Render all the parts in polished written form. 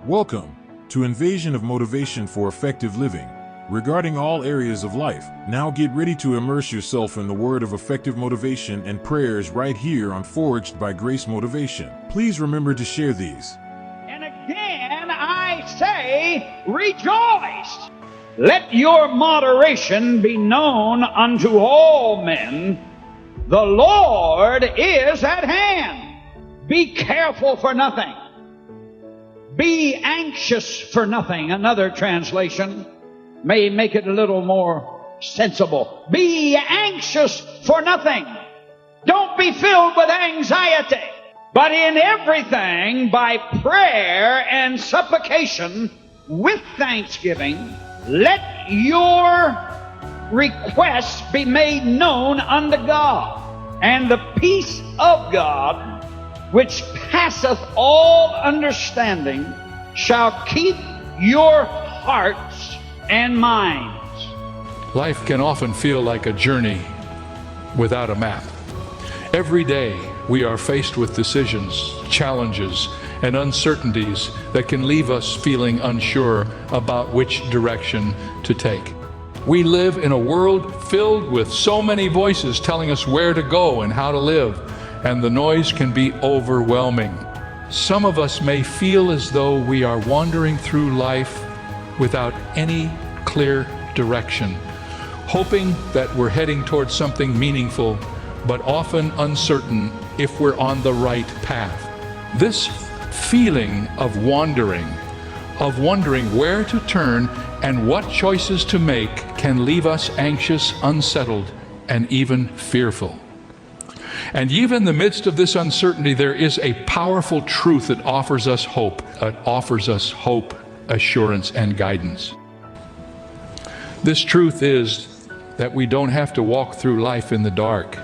Welcome to Invasion of Motivation for Effective Living, regarding all areas of life. Now get ready to immerse yourself in the word of effective motivation and prayers right here on Forged by Grace Motivation. Please remember to share these. And again I say, rejoice! Let your moderation be known unto all men. The Lord is at hand. Be careful for nothing. Be anxious for nothing. Another translation may make it a little more sensible. Be anxious for nothing. Don't be filled with anxiety, but in everything by prayer and supplication with thanksgiving, let your requests be made known unto God. And the peace of God, which passeth all understanding, shall keep your hearts and minds. Life can often feel like a journey without a map. Every day we are faced with decisions, challenges, and uncertainties that can leave us feeling unsure about which direction to take. We live in a world filled with so many voices telling us where to go and how to live, and the noise can be overwhelming. Some of us may feel as though we are wandering through life without any clear direction, hoping that we're heading towards something meaningful, but often uncertain if we're on the right path. This feeling of wandering, where to turn and what choices to make, can leave us anxious, unsettled, and even fearful. And even in the midst of this uncertainty, there is a powerful truth that offers us hope. It offers us hope, assurance, and guidance. This truth is that we don't have to walk through life in the dark.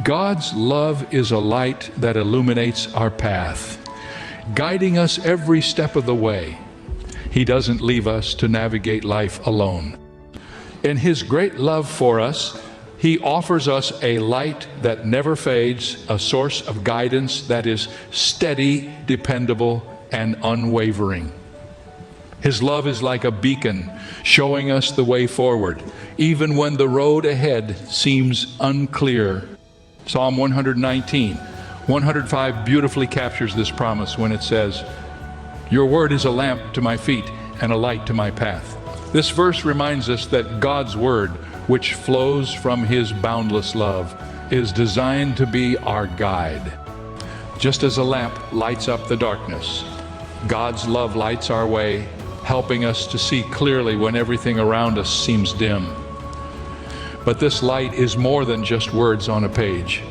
God's love is a light that illuminates our path, guiding us every step of the way. He doesn't leave us to navigate life alone. In His great love for us, He offers us a light that never fades, a source of guidance that is steady, dependable, and unwavering. His love is like a beacon, showing us the way forward, even when the road ahead seems unclear. Psalm 105 beautifully captures this promise when it says, "Your word is a lamp to my feet and a light to my path." This verse reminds us that God's word, which flows from His boundless love, is designed to be our guide. Just as a lamp lights up the darkness, God's love lights our way, helping us to see clearly when everything around us seems dim. But this light is more than just words on a page.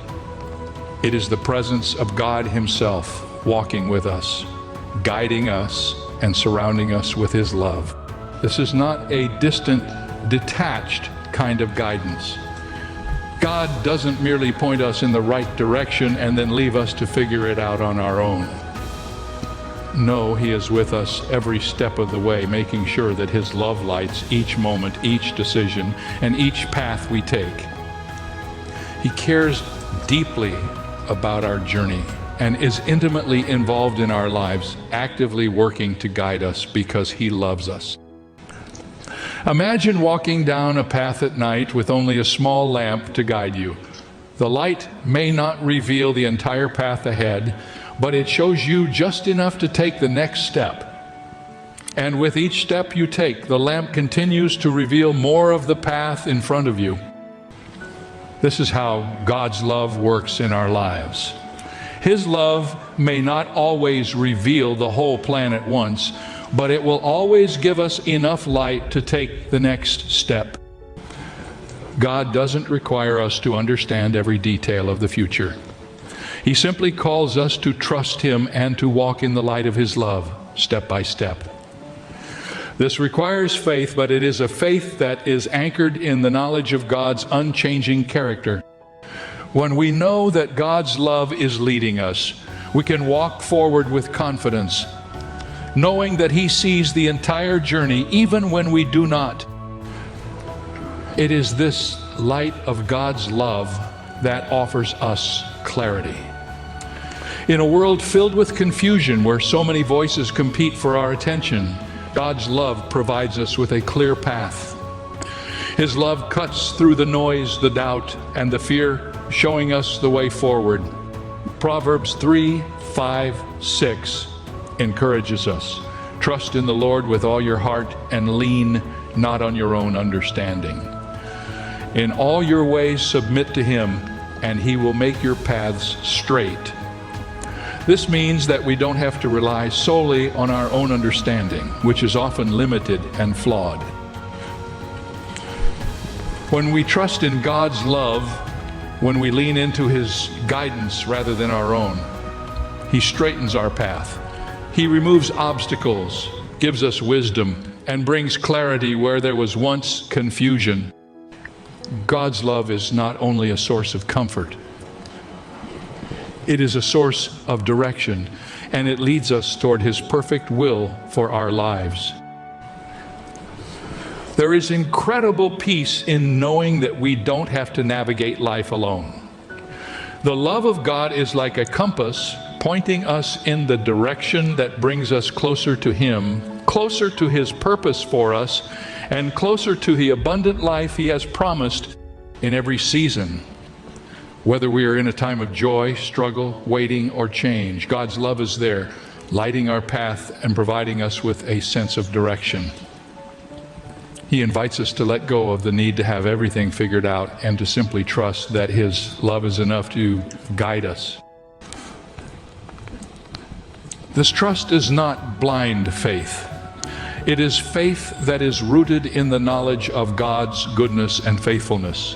It is the presence of God Himself walking with us, guiding us, and surrounding us with His love. This is not a distant, detached kind of guidance. God doesn't merely point us in the right direction and then leave us to figure it out on our own. No, He is with us every step of the way, making sure that His love lights each moment, each decision, and each path we take. He cares deeply about our journey and is intimately involved in our lives, actively working to guide us because He loves us. Imagine walking down a path at night with only a small lamp to guide you. The light may not reveal the entire path ahead, but it shows you just enough to take the next step. And with each step you take, the lamp continues to reveal more of the path in front of you. This is how God's love works in our lives. His love may not always reveal the whole plan at once, but it will always give us enough light to take the next step. God doesn't require us to understand every detail of the future. He simply calls us to trust Him and to walk in the light of His love, step by step. This requires faith, but it is a faith that is anchored in the knowledge of God's unchanging character. When we know that God's love is leading us, we can walk forward with confidence, knowing that He sees the entire journey, even when we do not. It is this light of God's love that offers us clarity. In a world filled with confusion where so many voices compete for our attention, God's love provides us with a clear path. His love cuts through the noise, the doubt, and the fear, showing us the way forward. Proverbs 3:5-6 encourages us. Trust in the Lord with all your heart and lean not on your own understanding. In all your ways submit to Him, and He will make your paths straight. This means that we don't have to rely solely on our own understanding, which is often limited and flawed. When we trust in God's love, when we lean into His guidance rather than our own, He straightens our path. He removes obstacles, gives us wisdom, and brings clarity where there was once confusion. God's love is not only a source of comfort, it is a source of direction, and it leads us toward His perfect will for our lives. There is incredible peace in knowing that we don't have to navigate life alone. The love of God is like a compass pointing us in the direction that brings us closer to Him, closer to His purpose for us, and closer to the abundant life He has promised in every season. Whether we are in a time of joy, struggle, waiting, or change, God's love is there, lighting our path and providing us with a sense of direction. He invites us to let go of the need to have everything figured out and to simply trust that His love is enough to guide us. This trust is not blind faith. It is faith that is rooted in the knowledge of God's goodness and faithfulness.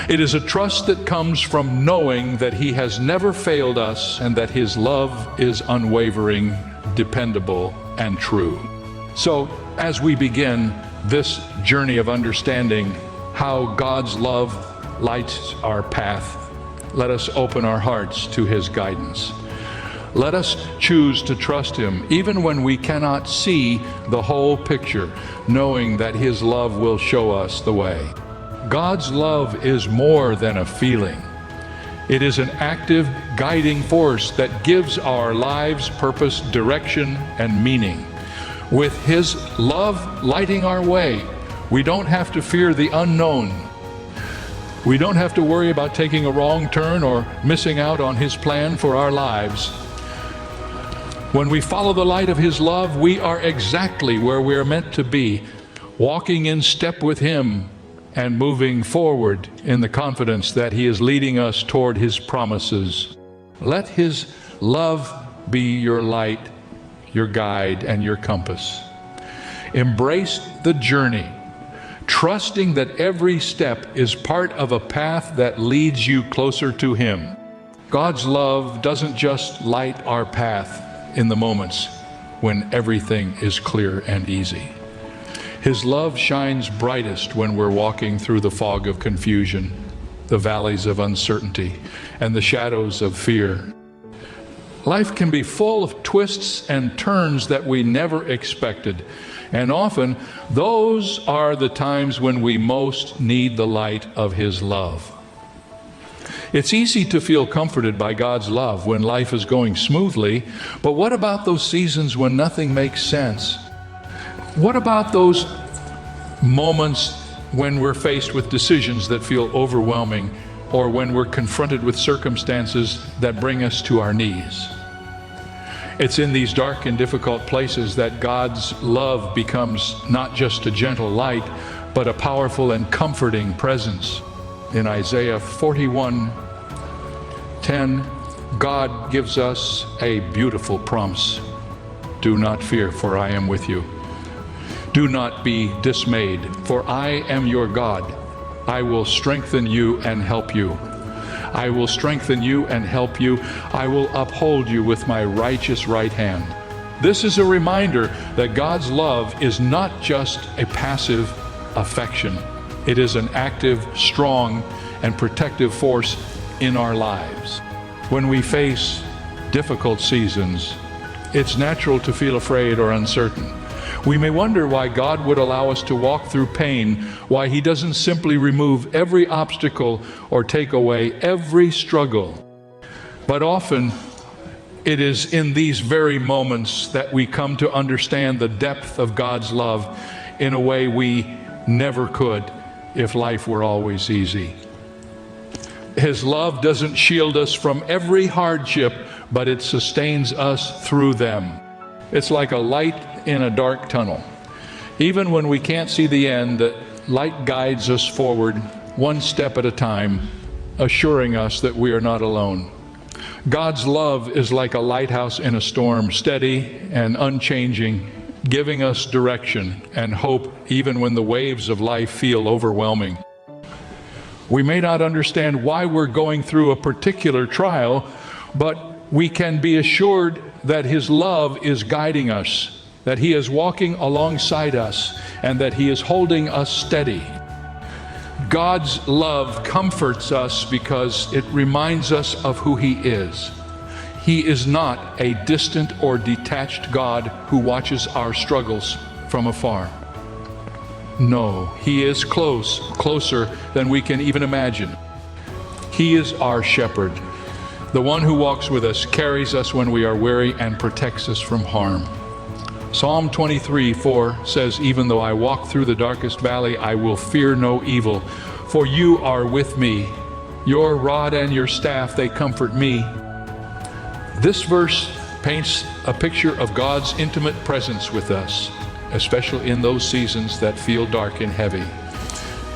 It is a trust that comes from knowing that He has never failed us and that His love is unwavering, dependable, and true. So, as we begin this journey of understanding how God's love lights our path, let us open our hearts to His guidance. Let us choose to trust Him even when we cannot see the whole picture, knowing that His love will show us the way. God's love is more than a feeling. It is an active, guiding force that gives our lives purpose, direction, and meaning. With His love lighting our way, we don't have to fear the unknown. We don't have to worry about taking a wrong turn or missing out on His plan for our lives. When we follow the light of His love, we are exactly where we are meant to be, walking in step with Him and moving forward in the confidence that He is leading us toward His promises. Let His love be your light, your guide, and your compass. Embrace the journey, trusting that every step is part of a path that leads you closer to Him. God's love doesn't just light our path in the moments when everything is clear and easy. His love shines brightest when we're walking through the fog of confusion, the valleys of uncertainty, and the shadows of fear. Life can be full of twists and turns that we never expected, and often those are the times when we most need the light of His love. It's easy to feel comforted by God's love when life is going smoothly, but what about those seasons when nothing makes sense? What about those moments when we're faced with decisions that feel overwhelming, or when we're confronted with circumstances that bring us to our knees? It's in these dark and difficult places that God's love becomes not just a gentle light, but a powerful and comforting presence. In Isaiah 41:10, God gives us a beautiful promise. Do not fear, for I am with you. Do not be dismayed, for I am your God. I will strengthen you and help you. I will strengthen you and help you. I will uphold you with my righteous right hand. This is a reminder that God's love is not just a passive affection. It is an active, strong, and protective force in our lives. When we face difficult seasons, it's natural to feel afraid or uncertain. We may wonder why God would allow us to walk through pain, why He doesn't simply remove every obstacle or take away every struggle. But often, It is in these very moments that we come to understand the depth of God's love in a way we never could if life were always easy. His love doesn't shield us from every hardship, but it sustains us through them. It's like a light in a dark tunnel. Even when we can't see the end, the light guides us forward one step at a time, assuring us that we are not alone. God's love is like a lighthouse in a storm, steady and unchanging, giving us direction and hope even when the waves of life feel overwhelming. We may not understand why we're going through a particular trial, but we can be assured that His love is guiding us, that He is walking alongside us, and that He is holding us steady. God's love comforts us because it reminds us of who He is. He is not a distant or detached God who watches our struggles from afar. No, He is closer than we can even imagine. He is our shepherd, the one who walks with us, carries us when we are weary, and protects us from harm. Psalm 23:4 says, "Even though I walk through the darkest valley, I will fear no evil, for you are with me. Your rod and your staff, they comfort me." This verse paints a picture of God's intimate presence with us, especially in those seasons that feel dark and heavy.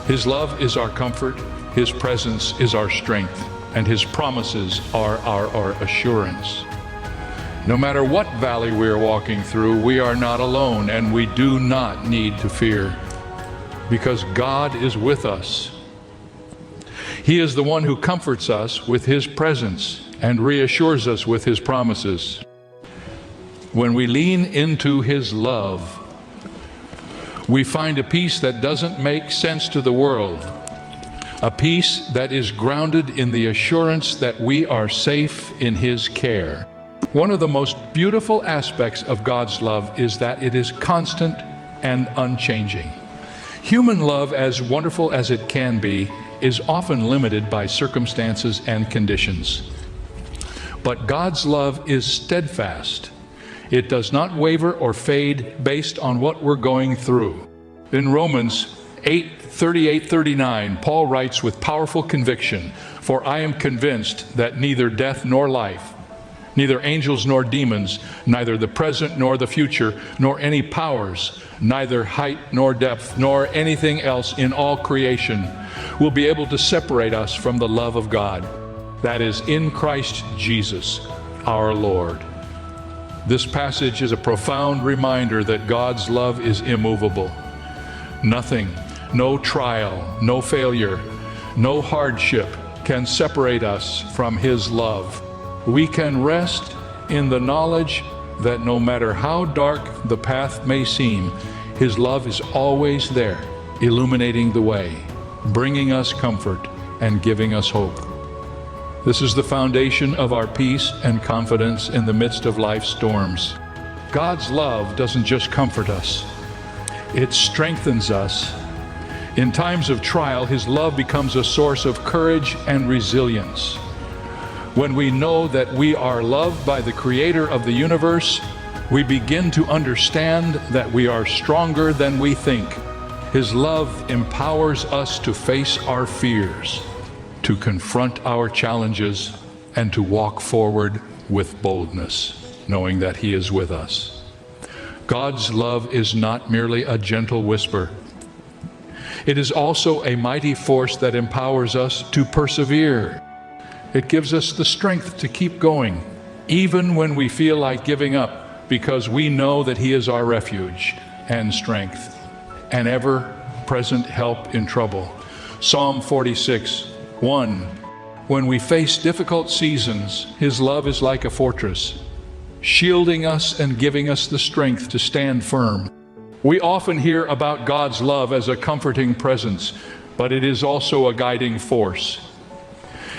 His love is our comfort, His presence is our strength, and His promises are our assurance. No matter what valley we are walking through, we are not alone, and we do not need to fear, because God is with us. He is the one who comforts us with His presence and reassures us with His promises. When we lean into His love, we find a peace that doesn't make sense to the world, a peace that is grounded in the assurance that we are safe in His care. One of the most beautiful aspects of God's love is that it is constant and unchanging. Human love, as wonderful as it can be, is often limited by circumstances and conditions. But God's love is steadfast. It does not waver or fade based on what we're going through. In Romans 8:38-39, Paul writes with powerful conviction, "For I am convinced that neither death nor life, neither angels nor demons, neither the present nor the future, nor any powers, neither height nor depth, nor anything else in all creation will be able to separate us from the love of God, that is in Christ Jesus, our Lord." This passage is a profound reminder that God's love is immovable. Nothing, no trial, no failure, no hardship can separate us from His love. We can rest in the knowledge that no matter how dark the path may seem, His love is always there, illuminating the way, bringing us comfort, and giving us hope. This is the foundation of our peace and confidence in the midst of life's storms. God's love doesn't just comfort us, it strengthens us. In times of trial, His love becomes a source of courage and resilience. When we know that we are loved by the Creator of the universe, we begin to understand that we are stronger than we think. His love empowers us to face our fears, to confront our challenges, and to walk forward with boldness, knowing that He is with us. God's love is not merely a gentle whisper. It is also a mighty force that empowers us to persevere. It gives us the strength to keep going, even when we feel like giving up, because we know that He is our refuge and strength, an ever-present help in trouble. Psalm 46:1. When we face difficult seasons, His love is like a fortress, shielding us and giving us the strength to stand firm. We often hear about God's love as a comforting presence, but it is also a guiding force.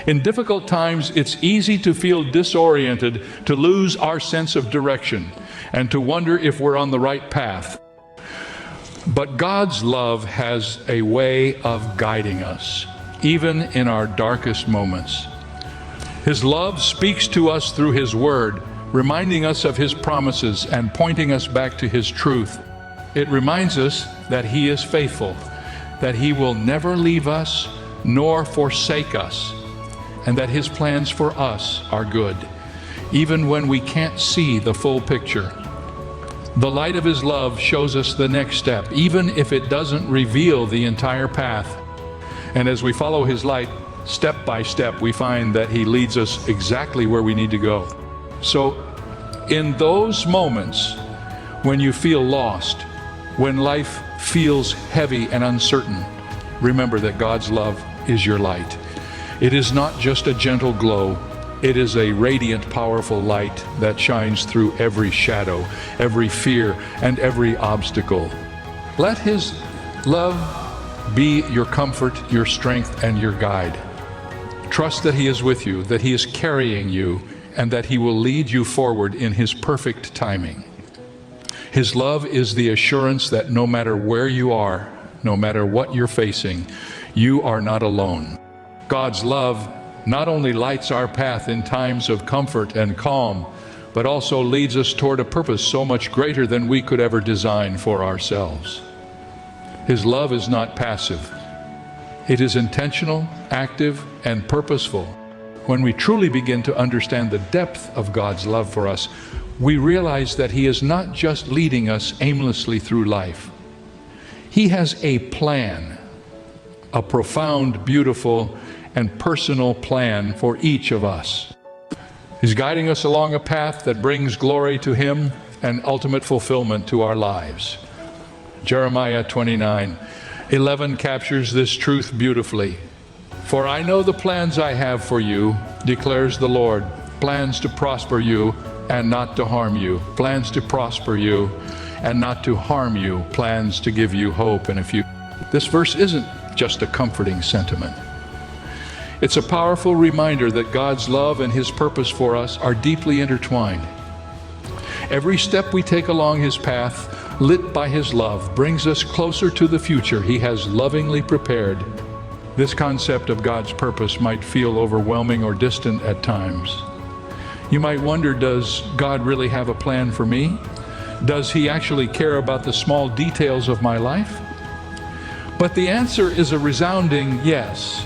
In difficult times, it's easy to feel disoriented, to lose our sense of direction, and to wonder if we're on the right path. But God's love has a way of guiding us, even in our darkest moments. His love speaks to us through His Word, reminding us of His promises and pointing us back to His truth. It reminds us that He is faithful, that He will never leave us nor forsake us, and that His plans for us are good, even when we can't see the full picture. The light of His love shows us the next step, even if it doesn't reveal the entire path. And as we follow His light, step by step, we find that He leads us exactly where we need to go. So, in those moments when you feel lost, when life feels heavy and uncertain, remember that God's love is your light. It is not just a gentle glow. It is a radiant, powerful light that shines through every shadow, every fear, and every obstacle. Let His love be your comfort, your strength, and your guide. Trust that He is with you, that He is carrying you, and that He will lead you forward in His perfect timing. His love is the assurance that no matter where you are, no matter what you're facing, you are not alone. God's love not only lights our path in times of comfort and calm, but also leads us toward a purpose so much greater than we could ever design for ourselves. His love is not passive. It is intentional, active, and purposeful. When we truly begin to understand the depth of God's love for us, we realize that He is not just leading us aimlessly through life. He has a plan, a profound, beautiful, and personal plan for each of us. He's guiding us along a path that brings glory to Him and ultimate fulfillment to our lives. Jeremiah 29:11 captures this truth beautifully. For I know the plans I have for you, declares the Lord, plans to prosper you and not to harm you, plans to prosper you and not to harm you, plans to give you hope and a future. This verse isn't just a comforting sentiment. It's a powerful reminder that God's love and His purpose for us are deeply intertwined. Every step we take along His path, lit by His love, brings us closer to the future He has lovingly prepared. This concept of God's purpose might feel overwhelming or distant at times. You might wonder, does God really have a plan for me? Does He actually care about the small details of my life? But the answer is a resounding yes.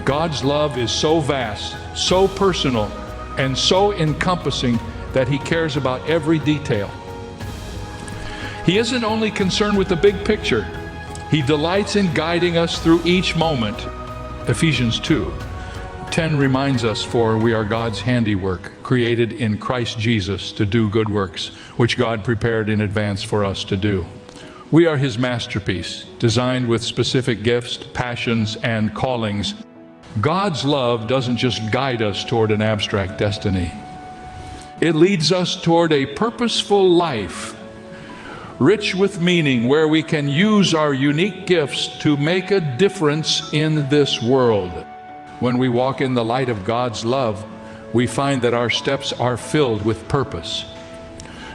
God's love is so vast, so personal, and so encompassing that He cares about every detail. He isn't only concerned with the big picture. He delights in guiding us through each moment. Ephesians 2:10 reminds us, for we are God's handiwork, created in Christ Jesus to do good works, which God prepared in advance for us to do. We are His masterpiece, designed with specific gifts, passions, and callings. God's love doesn't just guide us toward an abstract destiny. It leads us toward a purposeful life, rich with meaning, where we can use our unique gifts to make a difference in this world. When we walk in the light of God's love, we find that our steps are filled with purpose.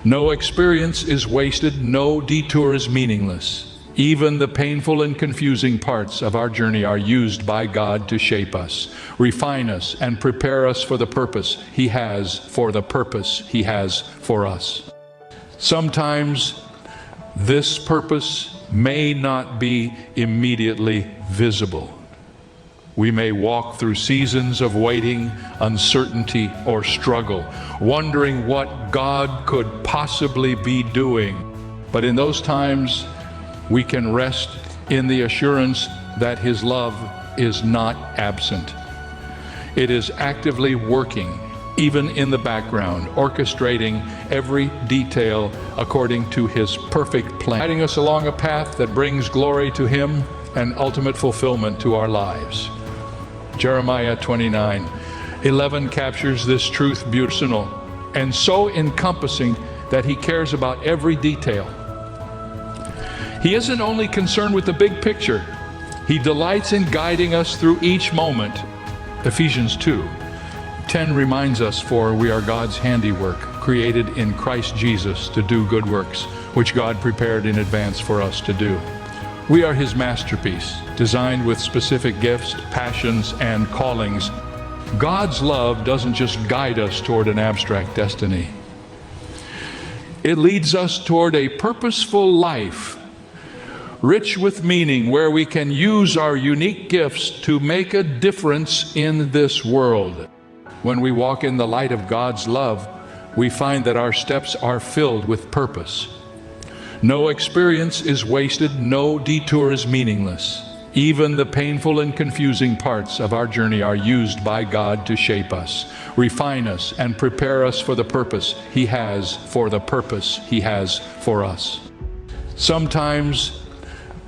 No experience is wasted, no detour is meaningless. Even the painful and confusing parts of our journey are used by God to shape us, refine us, and prepare us for the purpose He has for us. Sometimes this purpose may not be immediately visible. We may walk through seasons of waiting, uncertainty, or struggle, wondering what God could possibly be doing. But in those times, we can rest in the assurance that His love is not absent. It is actively working, even in the background, orchestrating every detail according to His perfect plan, guiding us along a path that brings glory to Him and ultimate fulfillment to our lives. Jeremiah 29:11 captures this truth beautifully and so encompassing that He cares about every detail. He isn't only concerned with the big picture. He delights in guiding us through each moment. Ephesians 2:10 reminds us, for we are God's handiwork, created in Christ Jesus to do good works, which God prepared in advance for us to do. We are His masterpiece, designed with specific gifts, passions, and callings. God's love doesn't just guide us toward an abstract destiny. It leads us toward a purposeful life, rich with meaning, where we can use our unique gifts to make a difference in this world. When we walk in the light of God's love, we find that our steps are filled with purpose. No experience is wasted, no detour is meaningless. Even the painful and confusing parts of our journey are used by God to shape us, refine us, and prepare us for the purpose He has for us. Sometimes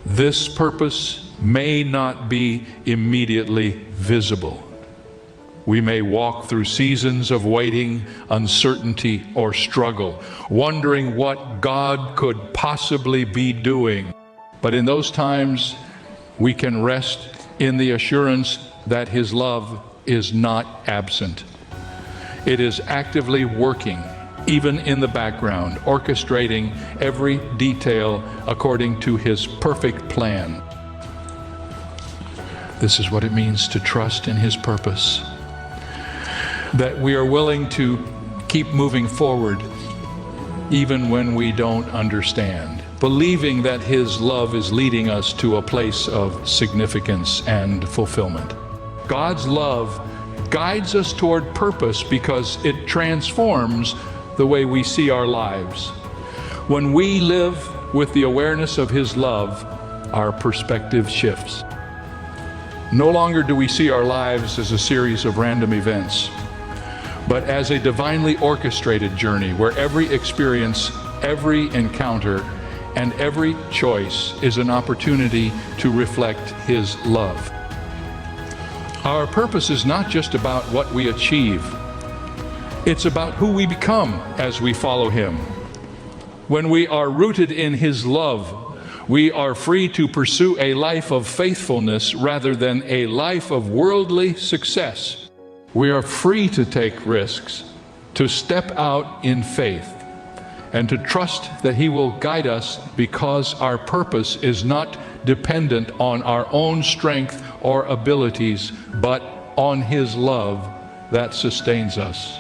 this purpose may not be immediately visible. We may walk through seasons of waiting, uncertainty, or struggle, wondering what God could possibly be doing. But in those times, we can rest in the assurance that His love is not absent. It is actively working, even in the background, orchestrating every detail according to His perfect plan. This is what it means to trust in His purpose. That we are willing to keep moving forward even when we don't understand, believing that His love is leading us to a place of significance and fulfillment. God's love guides us toward purpose because it transforms the way we see our lives. When we live with the awareness of His love, our perspective shifts. No longer do we see our lives as a series of random events, but as a divinely orchestrated journey where every experience, every encounter, and every choice is an opportunity to reflect His love. Our purpose is not just about what we achieve. It's about who we become as we follow Him. When we are rooted in His love, we are free to pursue a life of faithfulness rather than a life of worldly success. We are free to take risks, to step out in faith, and to trust that He will guide us because our purpose is not dependent on our own strength or abilities, but on His love that sustains us.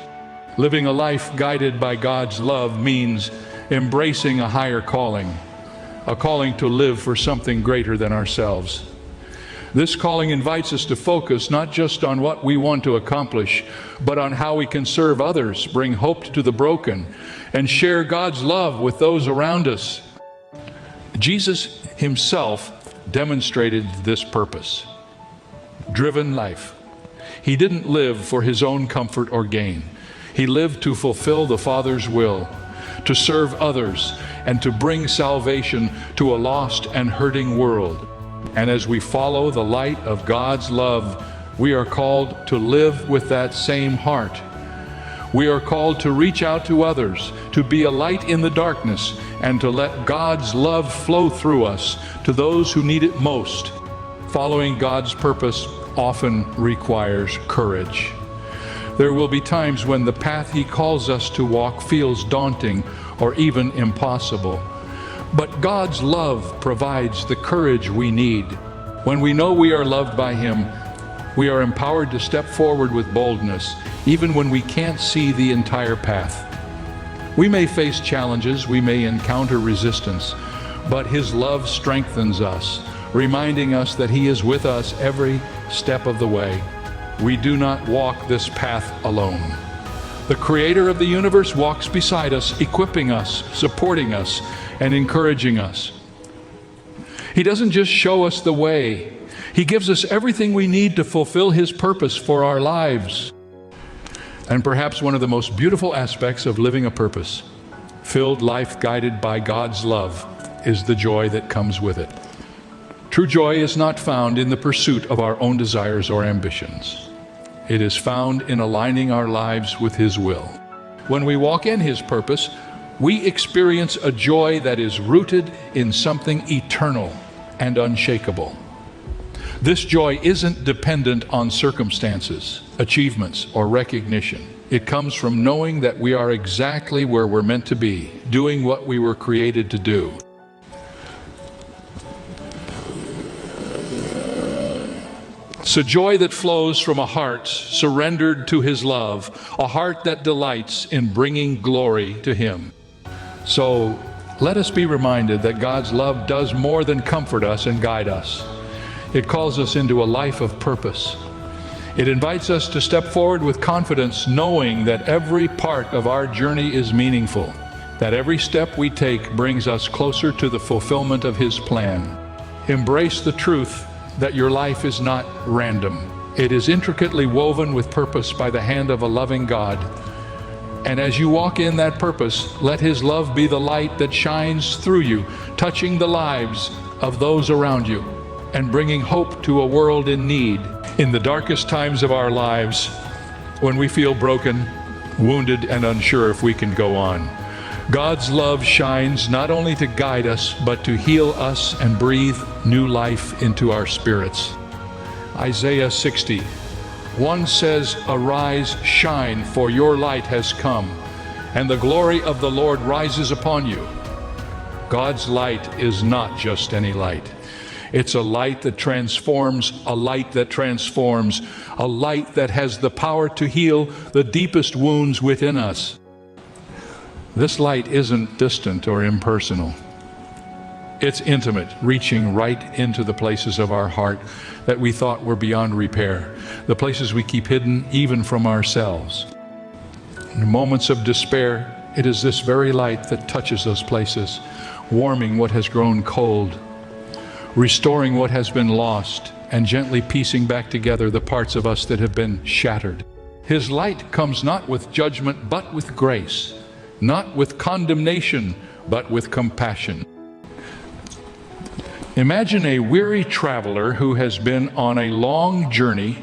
Living a life guided by God's love means embracing a higher calling, a calling to live for something greater than ourselves. This calling invites us to focus not just on what we want to accomplish, but on how we can serve others, bring hope to the broken, and share God's love with those around us. Jesus Himself demonstrated this purpose. Driven life. He didn't live for His own comfort or gain. He lived to fulfill the Father's will, to serve others, and to bring salvation to a lost and hurting world. And as we follow the light of God's love, we are called to live with that same heart. We are called to reach out to others, to be a light in the darkness, and to let God's love flow through us to those who need it most. Following God's purpose often requires courage. There will be times when the path He calls us to walk feels daunting or even impossible. But God's love provides the courage we need. When we know we are loved by Him, we are empowered to step forward with boldness, even when we can't see the entire path. We may face challenges, we may encounter resistance, but His love strengthens us, reminding us that He is with us every step of the way. We do not walk this path alone. The Creator of the universe walks beside us, equipping us, supporting us, and encouraging us. He doesn't just show us the way. He gives us everything we need to fulfill His purpose for our lives. And perhaps one of the most beautiful aspects of living a purpose-filled life guided by God's love is the joy that comes with it. True joy is not found in the pursuit of our own desires or ambitions. It is found in aligning our lives with His will. When we walk in His purpose, we experience a joy that is rooted in something eternal and unshakable. This joy isn't dependent on circumstances, achievements, or recognition. It comes from knowing that we are exactly where we're meant to be, doing what we were created to do. It's a joy that flows from a heart surrendered to His love, a heart that delights in bringing glory to Him. So let us be reminded that God's love does more than comfort us and guide us. It calls us into a life of purpose. It invites us to step forward with confidence, knowing that every part of our journey is meaningful, that every step we take brings us closer to the fulfillment of His plan. Embrace the truth that your life is not random. It is intricately woven with purpose by the hand of a loving God. And as you walk in that purpose, let His love be the light that shines through you, touching the lives of those around you and bringing hope to a world in need. In the darkest times of our lives, when we feel broken, wounded, and unsure if we can go on, God's love shines not only to guide us, but to heal us and breathe new life into our spirits. Isaiah 60:1 says, "Arise, shine, for your light has come, and the glory of the Lord rises upon you." God's light is not just any light. It's a light that transforms, a light that transforms, a light that has the power to heal the deepest wounds within us. This light isn't distant or impersonal. It's intimate, reaching right into the places of our heart that we thought were beyond repair, the places we keep hidden even from ourselves. In moments of despair, it is this very light that touches those places, warming what has grown cold, restoring what has been lost, and gently piecing back together the parts of us that have been shattered. His light comes not with judgment, but with grace, not with condemnation, but with compassion. Imagine a weary traveler who has been on a long journey,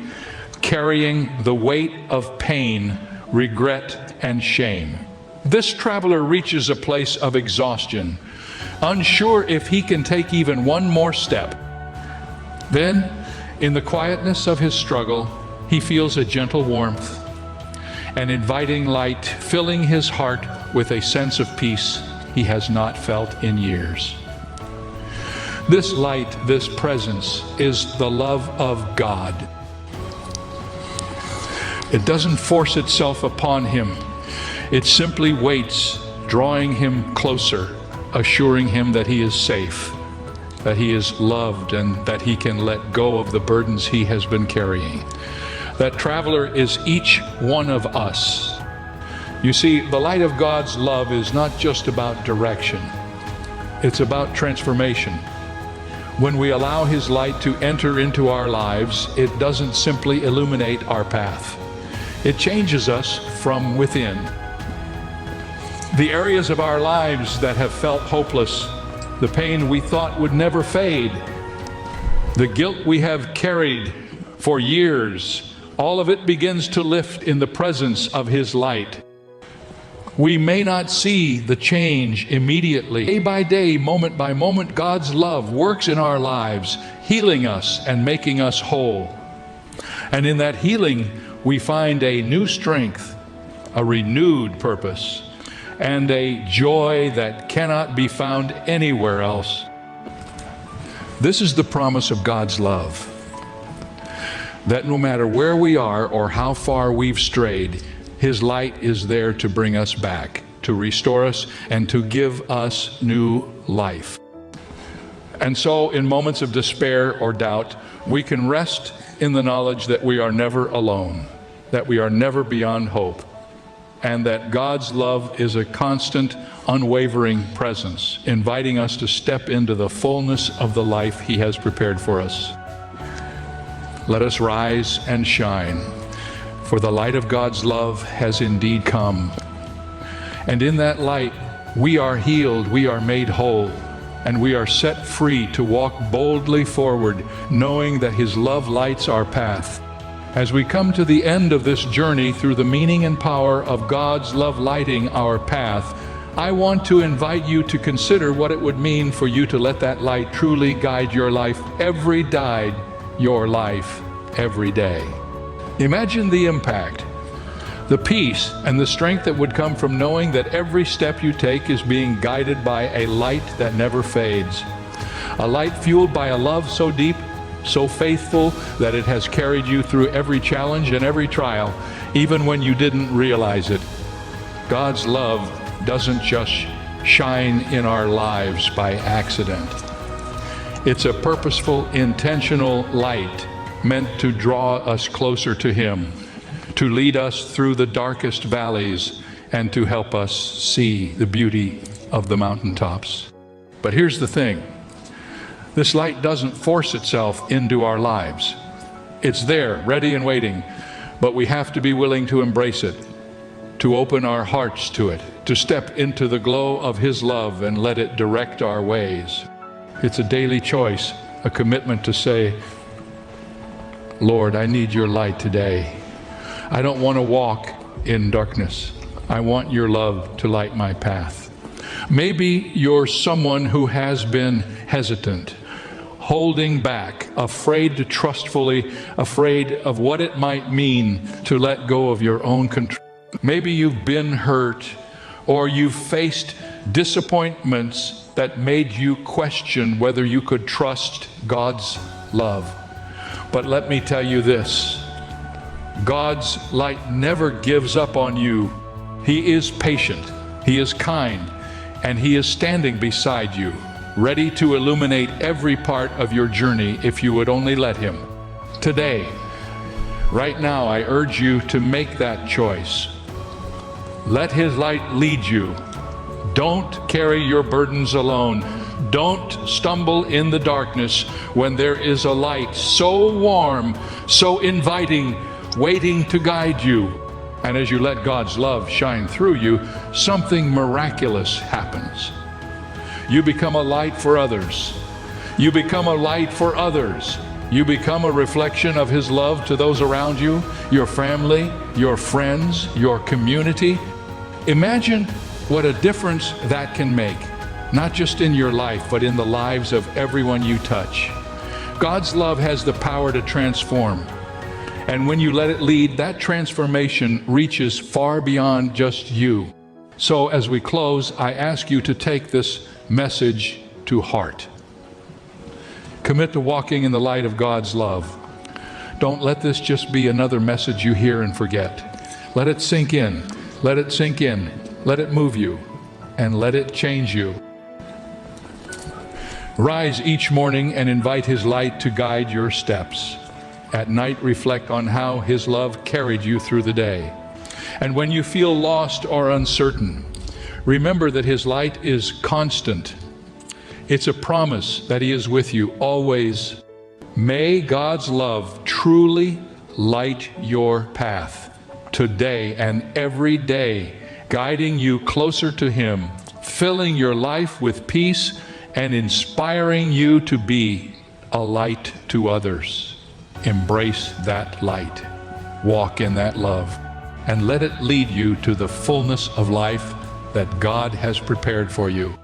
carrying the weight of pain, regret, and shame. This traveler reaches a place of exhaustion, unsure if he can take even one more step. Then, in the quietness of his struggle, he feels a gentle warmth, an inviting light filling his heart with a sense of peace he has not felt in years. This light, this presence, is the love of God. It doesn't force itself upon him. It simply waits, drawing him closer, assuring him that he is safe, that he is loved, and that he can let go of the burdens he has been carrying. That traveler is each one of us. You see, the light of God's love is not just about direction. It's about transformation. When we allow His light to enter into our lives, it doesn't simply illuminate our path. It changes us from within. The areas of our lives that have felt hopeless, the pain we thought would never fade, the guilt we have carried for years, all of it begins to lift in the presence of His light. We may not see the change immediately. Day by day, moment by moment, God's love works in our lives, healing us and making us whole. And in that healing, we find a new strength, a renewed purpose, and a joy that cannot be found anywhere else. This is the promise of God's love, that no matter where we are or how far we've strayed, His light is there to bring us back, to restore us, and to give us new life. And so, in moments of despair or doubt, we can rest in the knowledge that we are never alone, that we are never beyond hope, and that God's love is a constant, unwavering presence, inviting us to step into the fullness of the life He has prepared for us. Let us rise and shine, for the light of God's love has indeed come. And in that light, we are healed, we are made whole, and we are set free to walk boldly forward, knowing that His love lights our path. As we come to the end of this journey through the meaning and power of God's love lighting our path, I want to invite you to consider what it would mean for you to let that light truly guide your life every day, your life every day. Imagine the impact, the peace, and the strength that would come from knowing that every step you take is being guided by a light that never fades, a light fueled by a love so deep, so faithful that it has carried you through every challenge and every trial, even when you didn't realize it. God's love doesn't just shine in our lives by accident. It's a purposeful, intentional light meant to draw us closer to Him, to lead us through the darkest valleys, and to help us see the beauty of the mountaintops. But here's the thing. This light doesn't force itself into our lives. It's there, ready and waiting, but we have to be willing to embrace it, to open our hearts to it, to step into the glow of His love and let it direct our ways. It's a daily choice, a commitment to say, Lord, I need your light today. I don't want to walk in darkness. I want your love to light my path. Maybe you're someone who has been hesitant, holding back, afraid to trust fully, afraid of what it might mean to let go of your own control. Maybe you've been hurt, or you've faced disappointments that made you question whether you could trust God's love. But let me tell you this, God's light never gives up on you. He is patient, He is kind, and He is standing beside you, ready to illuminate every part of your journey if you would only let Him. Today, right now, I urge you to make that choice. Let His light lead you. Don't carry your burdens alone. Don't stumble in the darkness when there is a light so warm, so inviting, waiting to guide you. And as you let God's love shine through you, something miraculous happens. You become a light for others. You become a light for others. You become a reflection of His love to those around you, your family, your friends, your community. Imagine what a difference that can make, not just in your life, but in the lives of everyone you touch. God's love has the power to transform. And when you let it lead, that transformation reaches far beyond just you. So as we close, I ask you to take this message to heart. Commit to walking in the light of God's love. Don't let this just be another message you hear and forget. Let it sink in. Let it sink in. Let it move you. And let it change you. Rise each morning and invite His light to guide your steps. At night, reflect on how His love carried you through the day. And when you feel lost or uncertain, remember that His light is constant. It's a promise that He is with you always. May God's love truly light your path today and every day, guiding you closer to Him, filling your life with peace and inspiring you to be a light to others. Embrace that light, walk in that love, and let it lead you to the fullness of life that God has prepared for you.